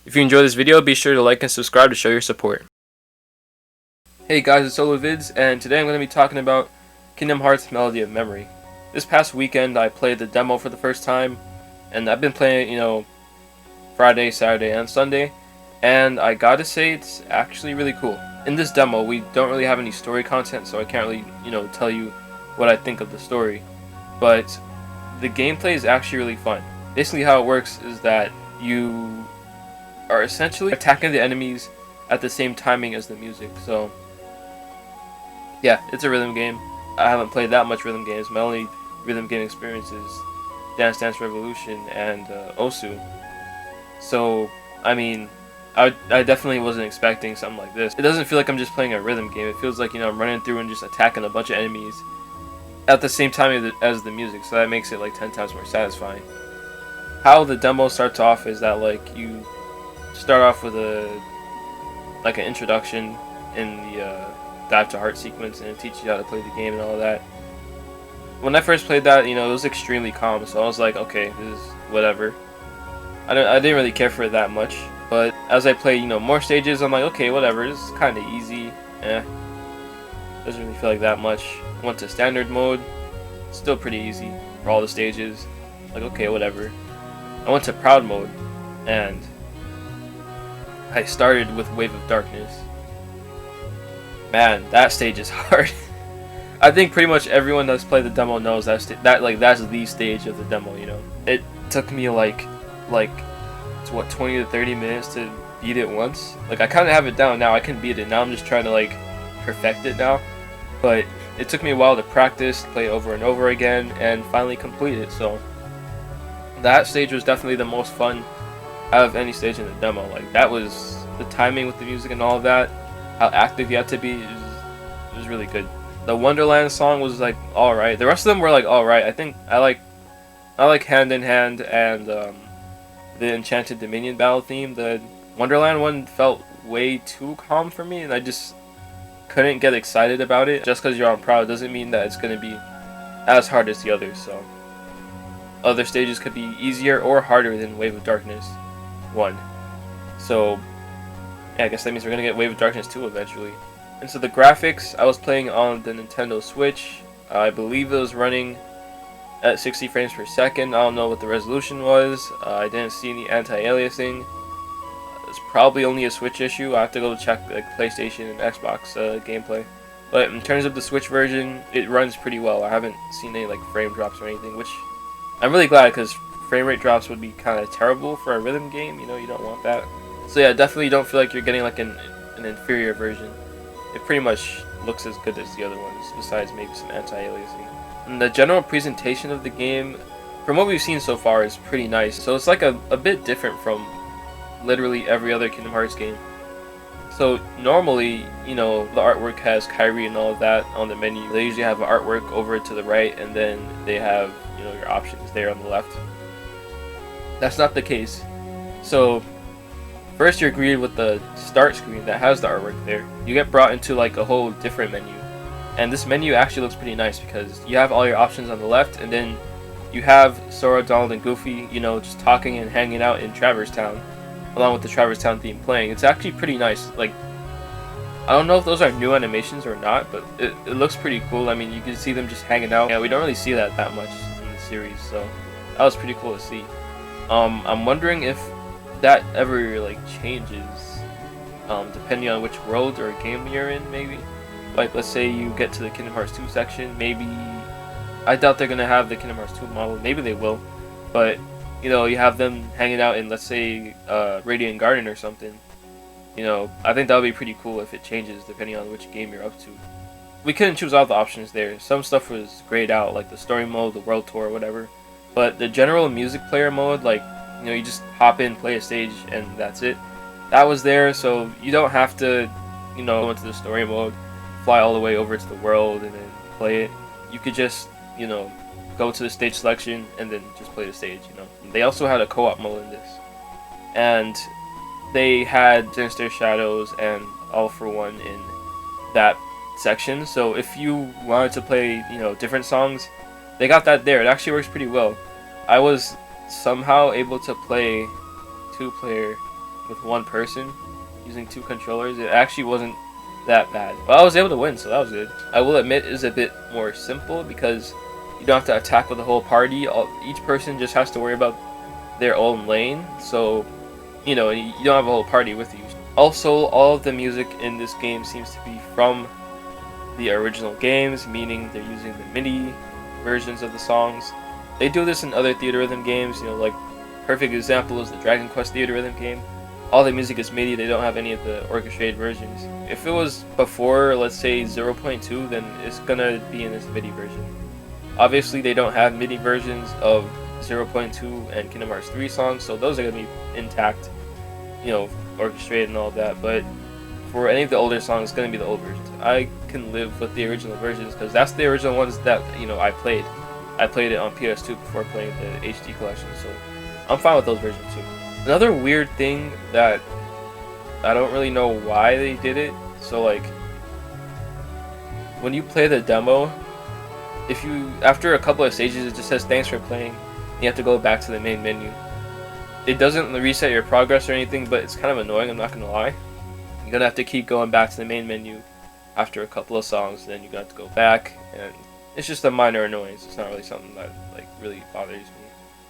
If you enjoyed this video, be sure to like and subscribe to show your support. Hey guys, it's Oluvids, and today I'm going to be talking about Kingdom Hearts Melody of Memory. This past weekend I played the demo for the first time, and I've been playing it, Friday, Saturday, and Sunday, and I gotta say it's actually really cool. In this demo, we don't really have any story content, so I can't really, tell you what I think of the story, but the gameplay is actually really fun. Basically how it works is that you are essentially attacking the enemies at the same timing as the music. So yeah, it's a rhythm game. I haven't played that much rhythm games. My only rhythm game experience is Dance Dance Revolution and Osu. So I mean, I definitely wasn't expecting something like this. It doesn't feel like I'm just playing a rhythm game. It feels like I'm running through and just attacking a bunch of enemies at the same time as the music. So that makes it like 10 times more satisfying. How the demo starts off is that like you start off with an introduction in the Dive to Heart sequence, and it teaches you how to play the game and all that. When I first played that, it was extremely calm, so I was like, okay, this is whatever. I didn't really care for it that much, but as I played, more stages, I'm like, okay, whatever, this is kind of easy. Doesn't really feel like that much. Went to standard mode, still pretty easy for all the stages. Like, okay, whatever. I went to proud mode, and I started with Wave of Darkness. Man, that stage is hard. I think pretty much everyone that's played the demo knows that's the stage of the demo. It took me like 20 to 30 minutes to beat it once. Like, I kind of have it down now. I can beat it now. I'm just trying to perfect it now. But it took me a while to practice, play it over and over again, and finally complete it. So that stage was definitely the most fun out of any stage in the demo. Like, that was the timing with the music and all of that, how active you had to be. It was really good. The Wonderland song was alright. The rest of them were alright. I think I like Hand in Hand and the Enchanted Dominion battle theme. The Wonderland one felt way too calm for me, and I just couldn't get excited about it. Just because you're on proud doesn't mean that it's going to be as hard as the others. So other stages could be easier or harder than Wave of Darkness 1. So yeah, I guess that means we're going to get Wave of Darkness 2 eventually. And so the graphics, I was playing on the Nintendo Switch. I believe it was running at 60 frames per second. I don't know what the resolution was. I didn't see any anti-aliasing. It's probably only a Switch issue. I have to go check PlayStation and Xbox gameplay. But in terms of the Switch version, it runs pretty well. I haven't seen any frame drops or anything, which I'm really glad, because frame rate drops would be kind of terrible for a rhythm game. You don't want that. So yeah, definitely don't feel like you're getting an inferior version. It pretty much looks as good as the other ones, besides maybe some anti-aliasing. And the general presentation of the game, from what we've seen so far, is pretty nice. So it's a bit different from literally every other Kingdom Hearts game. So normally, the artwork has Kyrie and all of that on the menu. They usually have artwork over to the right, and then they have, your options there on the left. That's not the case. So first you're greeted with the start screen that has the artwork there. You get brought into a whole different menu. And this menu actually looks pretty nice, because you have all your options on the left, and then you have Sora, Donald, and Goofy, just talking and hanging out in Traverse Town, along with the Traverse Town theme playing. It's actually pretty nice. I don't know if those are new animations or not, but it looks pretty cool. I mean, you can see them just hanging out. Yeah, we don't really see that much in the series, so that was pretty cool to see. I'm wondering if that ever changes, depending on which world or game you're in, maybe. Let's say you get to the Kingdom Hearts 2 section, maybe. I doubt they're gonna have the Kingdom Hearts 2 model. Maybe they will, but you have them hanging out in, let's say, Radiant Garden or something. I think that would be pretty cool if it changes depending on which game you're up to. We couldn't choose all the options there. Some stuff was grayed out, like the story mode, the world tour, whatever. But the general music player mode, you just hop in, play a stage, and that's it. That was there, so you don't have to, go into the story mode, fly all the way over to the world, and then play it. You could just, go to the stage selection, and then just play the stage, They also had a co-op mode in this. And they had Sinister Shadows and All For One in that section, so if you wanted to play, different songs, they got that there. It actually works pretty well. I was somehow able to play 2-player with one person using 2 controllers. It actually wasn't that bad, but I was able to win, so that was good. I will admit it's a bit more simple because you don't have to attack with the whole party. Each person just has to worry about their own lane, so you know, you don't have a whole party with you. Also, all of the music in this game seems to be from the original games, meaning they're using the MIDI versions of the songs. They do this in other Theater Rhythm games, you know, like perfect example is the Dragon Quest Theater Rhythm game. All the music is MIDI, they don't have any of the orchestrated versions. If it was before, let's say 0.2, then it's gonna be in this MIDI version. Obviously, they don't have MIDI versions of 0.2 and Kingdom Hearts 3 songs, so those are gonna be intact, you know, orchestrated and all that. But for any of the older songs, it's gonna be the old versions. I can live with the original versions because that's the original ones that, you know, I played. I played it on PS2 before playing the HD collection, so I'm fine with those versions too. Another weird thing that I don't really know why they did it, so like when you play the demo, if you, after a couple of stages, it just says thanks for playing, you have to go back to the main menu. It doesn't reset your progress or anything, but it's kind of annoying, I'm not gonna lie. You're gonna have to keep going back to the main menu after a couple of songs, then you got to go back, and it's just a minor annoyance. It's not really something that like really bothers me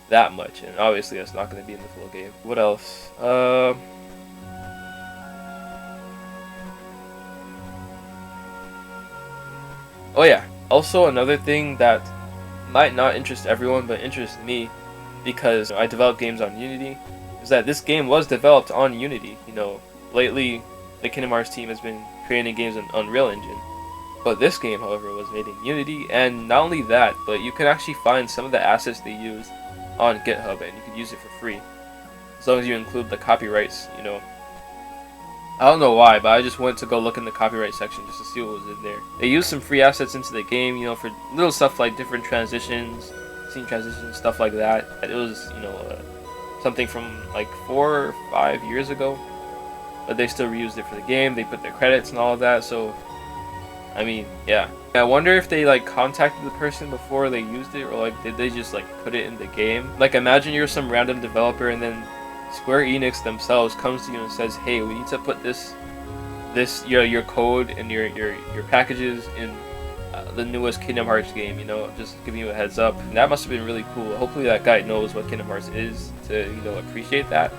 that much, and obviously that's not going to be in the full game. What else? Oh yeah, also another thing that might not interest everyone but interests me, because I develop games on Unity, is that this game was developed on Unity. You know, lately the Kingdom Hearts team has been creating games in Unreal Engine, but this game, however, was made in Unity. And not only that, but you can actually find some of the assets they used on GitHub, and you can use it for free as long as you include the copyrights. You know, I don't know why, but I just went to go look in the copyright section just to see what was in there. They used some free assets into the game, you know, for little stuff like different transitions, scene transitions, stuff like that. It was, you know, something from like 4 or 5 years ago, but they still reused it for the game. They put their credits and all of that, so I mean, yeah. I wonder if they like contacted the person before they used it, or like did they just like put it in the game? Like imagine you're some random developer and then Square Enix themselves comes to you and says, "Hey, we need to put this your code and your packages in the newest Kingdom Hearts game, you know, just giving you a heads up." And that must have been really cool. Hopefully that guy knows what Kingdom Hearts is to, you know, appreciate that.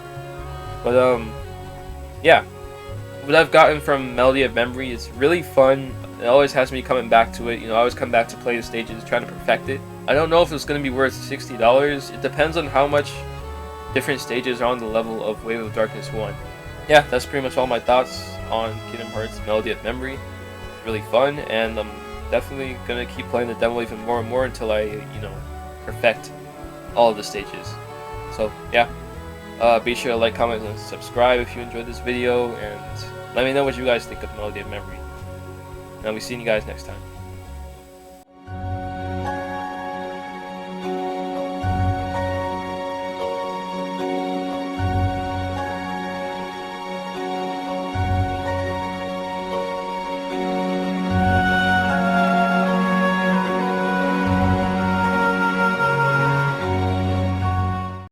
But yeah. What I've gotten from Melody of Memory is really fun. It always has me coming back to it. You know, I always come back to play the stages, trying to perfect it. I don't know if it's going to be worth $60. It depends on how much different stages are on the level of Wave of Darkness 1. Yeah, that's pretty much all my thoughts on Kingdom Hearts Melody of Memory. It's really fun, and I'm definitely going to keep playing the demo even more and more until I, you know, perfect all of the stages. So, yeah. Be sure to like, comment, and subscribe if you enjoyed this video, and let me know what you guys think of Melody of Memory. And I'll be seeing you guys next time.